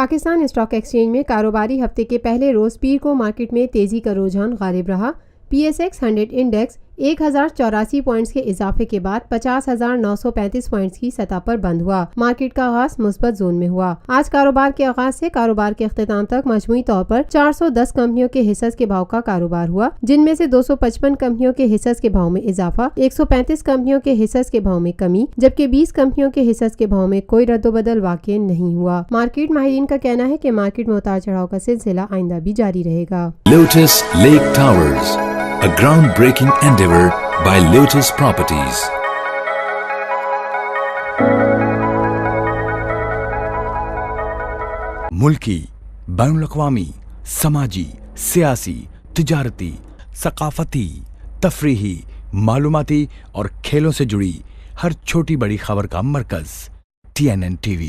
Pakistan stock exchange में कारोबारी हफ्ते के पहले रोज पीर को मार्केट में तेजी का रुझान गालिब रहा। PSX 100 इंडेक्स 1084 पॉइंट्स के इजाफे के बाद 50,935 पॉइंट्स की सतह पर बंद हुआ। मार्केट का आगाज मुस्बत जोन में हुआ। आज कारोबार के आगाज से कारोबार के अख्तिताम तक मजमूई तौर पर 410 कंपनियों के हिस्सों के भाव का कारोबार हुआ, जिनमें से 255 कंपनियों के हिस्सों के भाव में इजाफा, 135 कंपनियों के हिस्सों के भाव में कमी, जबकि 20 कंपनियों के हिस्सों के भाव में कोई रद्दोबदल वाक़ई नहीं हुआ। मार्केट माहिरीन का कहना है कि मार्केट में उतार चढ़ाव का सिलसिला आइंदा भी जारी रहेगा। Lotus Lake Towers, a groundbreaking endeavor by Lotus Properties. मुल्की, बैनुल-अक़वामी, समाजी, सियासी, तिजारती, सकाफती, तफरीही, मालूमाती और खेलों से जुड़ी हर छोटी बड़ी खबर का मरकज़ TNN TV।